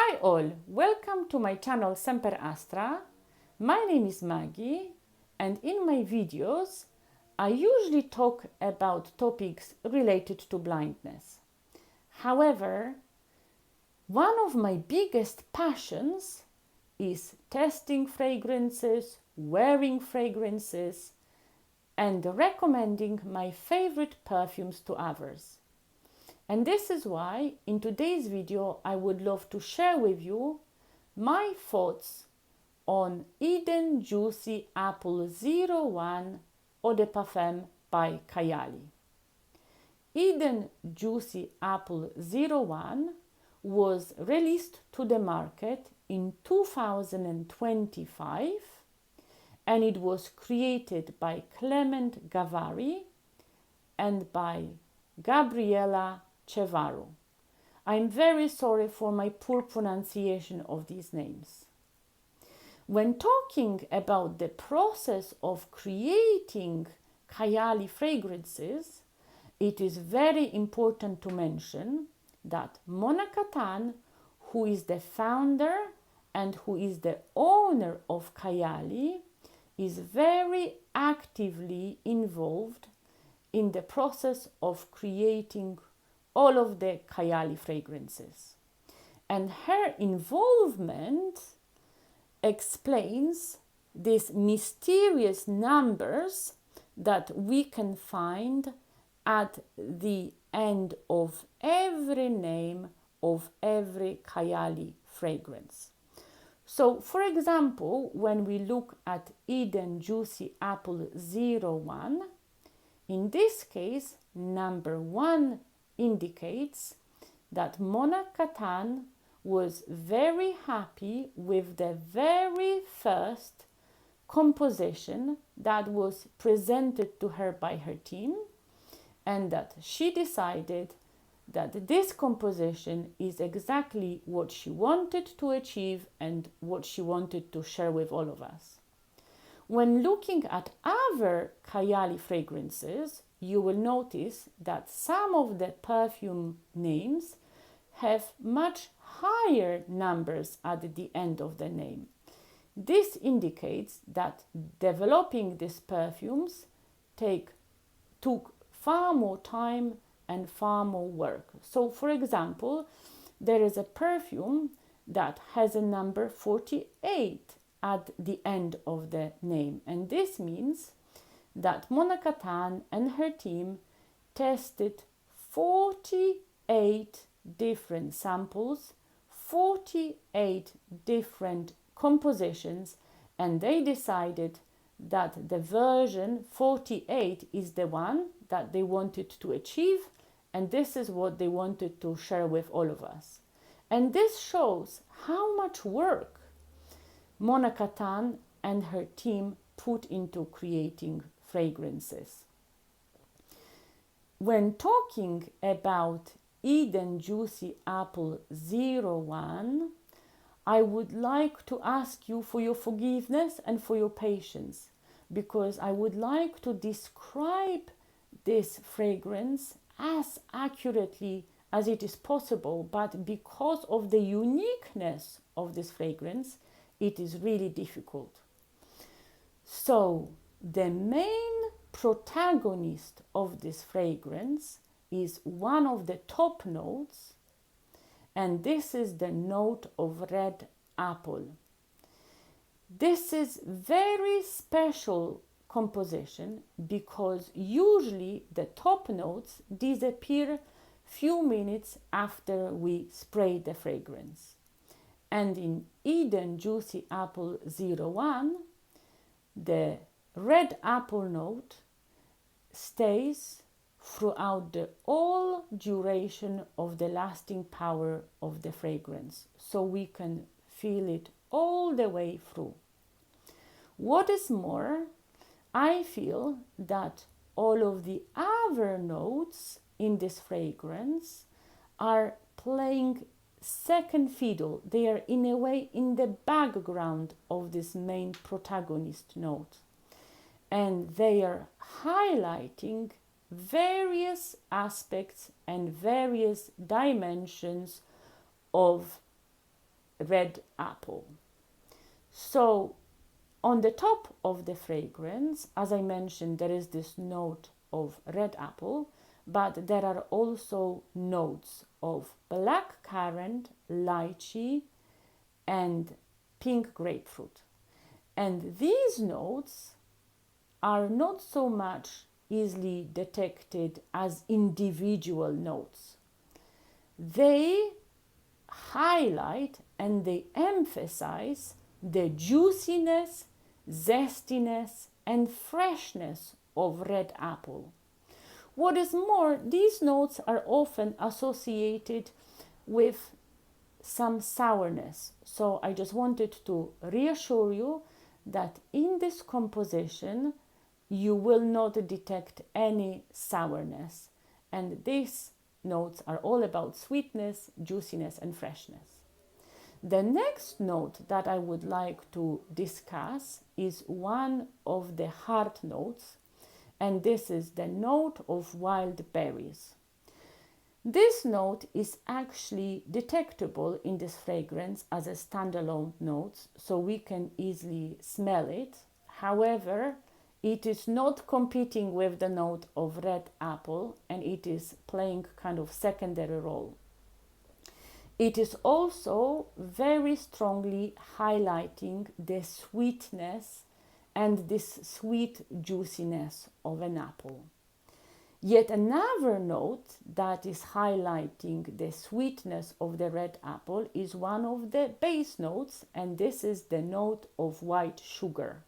Hi all, welcome to my channel Semper Astra. My name is Maggie and in my videos I usually talk about topics related to blindness. However, one of my biggest passions is testing fragrances, wearing fragrances, and recommending my favorite perfumes to others. And this is why in today's video I would love to share with you my thoughts on Eden Juicy Apple 01 Eau de Parfum by Kayali. Eden Juicy Apple 01 was released to the market in 2025 and it was created by Clement Gavari and by Gabriela Cevaro. I'm very sorry for my poor pronunciation of these names. When talking about the process of creating Kayali fragrances, it is very important to mention that Mona Katan, who is the founder and who is the owner of Kayali, is very actively involved in the process of creating all of the Kayali fragrances. And her involvement explains these mysterious numbers that we can find at the end of every name of every Kayali fragrance. So, for example, when we look at Eden Juicy Apple 01, in this case, number 1 indicates that Mona Katan was very happy with the very first composition that was presented to her by her team, and that she decided that this composition is exactly what she wanted to achieve and what she wanted to share with all of us. When looking at other Kayali fragrances, you will notice that some of the perfume names have much higher numbers at the end of the name. This indicates that developing these perfumes took far more time and far more work. So, for example, there is a perfume that has a number 48 at the end of the name, and this means that Mona Katan and her team tested 48 different samples, 48 different compositions, and they decided that the version 48 is the one that they wanted to achieve, and this is what they wanted to share with all of us. And this shows how much work Mona Katan and her team put into creating fragrances. When talking about Eden Juicy Apple 01, I would like to ask you for your forgiveness and for your patience, because I would like to describe this fragrance as accurately as it is possible, but because of the uniqueness of this fragrance, it is really difficult. So, the main protagonist of this fragrance is one of the top notes, and this is the note of red apple. This is very special composition because usually the top notes disappear few minutes after we spray the fragrance. And in Eden Juicy Apple 01, the red apple note stays throughout the whole duration of the lasting power of the fragrance, so we can feel it all the way through. What is more, I feel that all of the other notes in this fragrance are playing second fiddle. They are in a way in the background of this main protagonist note, and they are highlighting various aspects and various dimensions of red apple. So on the top of the fragrance, as I mentioned, there is this note of red apple, but there are also notes of black currant, lychee, and pink grapefruit. And these notes are not so much easily detected as individual notes. They highlight and they emphasize the juiciness, zestiness, and freshness of red apple. What is more, these notes are often associated with some sourness. So I just wanted to reassure you that in this composition, you will not detect any sourness. And these notes are all about sweetness, juiciness, and freshness. The next note that I would like to discuss is one of the heart notes, and this is the note of wild berries. This note is actually detectable in this fragrance as a standalone note, so we can easily smell it. However, it is not competing with the note of red apple, and it is playing kind of secondary role. It is also very strongly highlighting the sweetness and this sweet juiciness of an apple. Yet another note that is highlighting the sweetness of the red apple is one of the base notes, and this is the note of white sugar.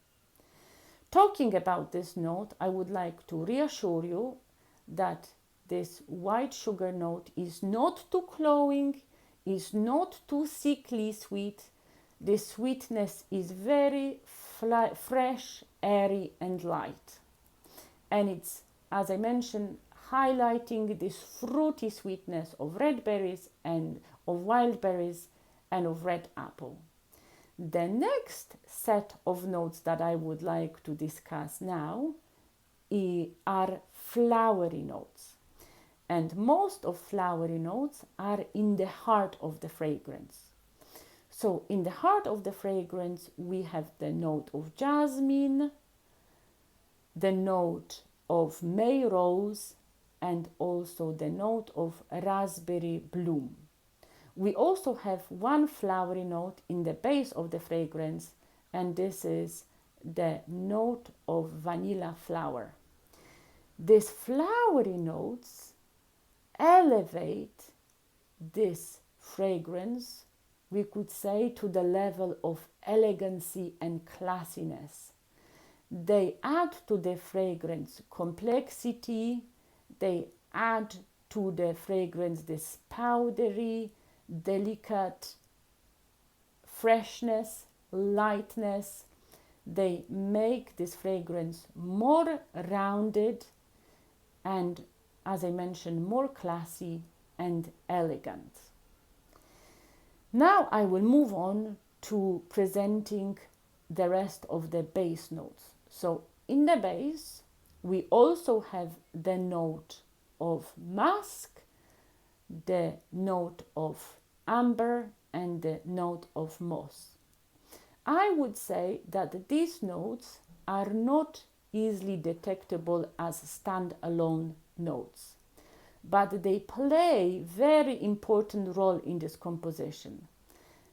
Talking about this note, I would like to reassure you that this white sugar note is not too cloying, is not too sickly sweet. The sweetness is very fresh, airy, and light. And it's, as I mentioned, highlighting this fruity sweetness of red berries and of wild berries and of red apple. The next set of notes that I would like to discuss now are flowery notes. And most of flowery notes are in the heart of the fragrance. So in the heart of the fragrance, we have the note of jasmine, the note of May rose, and also the note of raspberry bloom. We also have one flowery note in the base of the fragrance, and this is the note of vanilla flower. These flowery notes elevate this fragrance, we could say, to the level of elegancy and classiness. They add to the fragrance complexity, they add to the fragrance this powdery, delicate freshness, lightness. They make this fragrance more rounded and, as I mentioned, more classy and elegant. Now I will move on to presenting the rest of the base notes. So in the base, we also have the note of musk, the note of amber, and the note of moss. I would say that these notes are not easily detectable as standalone notes, but they play very important role in this composition.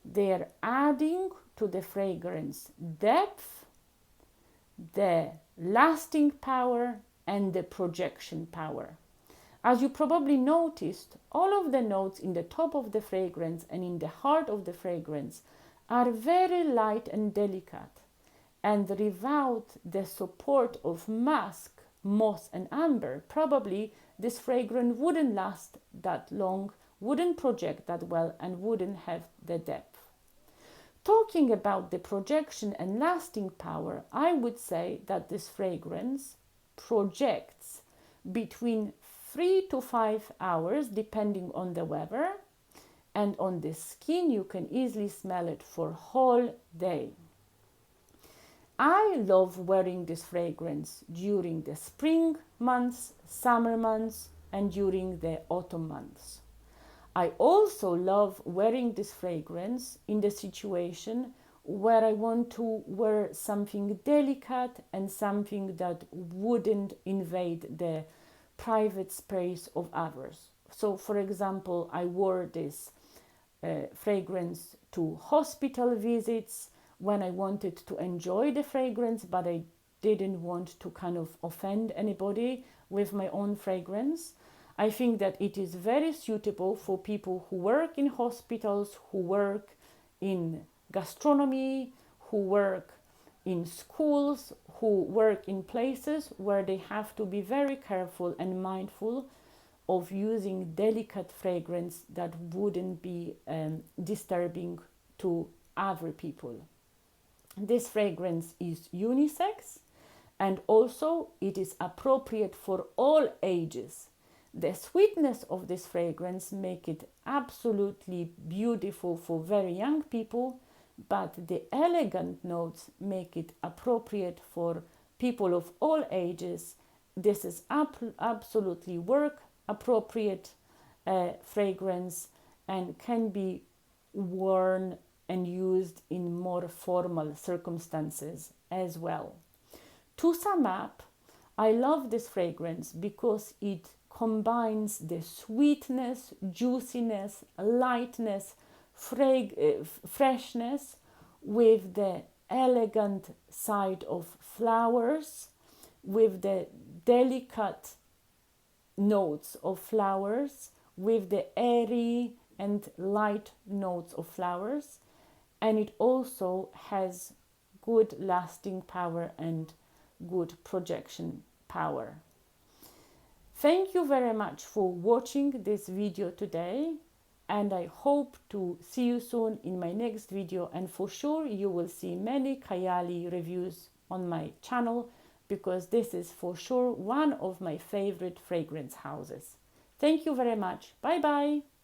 They are adding to the fragrance depth, the lasting power, and the projection power. As you probably noticed, all of the notes in the top of the fragrance and in the heart of the fragrance are very light and delicate, and without the support of musk, moss, and amber, probably this fragrance wouldn't last that long, wouldn't project that well, and wouldn't have the depth. Talking about the projection and lasting power, I would say that this fragrance projects between 3 to 5 hours, depending on the weather, and on the skin you can easily smell it for whole day. I love wearing this fragrance during the spring months, summer months, and during the autumn months. I also love wearing this fragrance in the situation where I want to wear something delicate and something that wouldn't invade the private space of others. So, for example, I wore this fragrance to hospital visits when I wanted to enjoy the fragrance, but I didn't want to kind of offend anybody with my own fragrance. I think that it is very suitable for people who work in hospitals, who work in gastronomy, who work in schools, who work in places where they have to be very careful and mindful of using delicate fragrance that wouldn't be disturbing to other people. This fragrance is unisex, and also it is appropriate for all ages. The sweetness of this fragrance make it absolutely beautiful for very young people, but the elegant notes make it appropriate for people of all ages. This is absolutely work appropriate fragrance and can be worn and used in more formal circumstances as well. To sum up, I love this fragrance because it combines the sweetness, juiciness, lightness, freshness with the elegant side of flowers, with the delicate notes of flowers, with the airy and light notes of flowers, and it also has good lasting power and good projection power. Thank you very much for watching this video today, and I hope to see you soon in my next video, and for sure you will see many Kayali reviews on my channel because this is for sure one of my favorite fragrance houses. Thank you very much. Bye bye.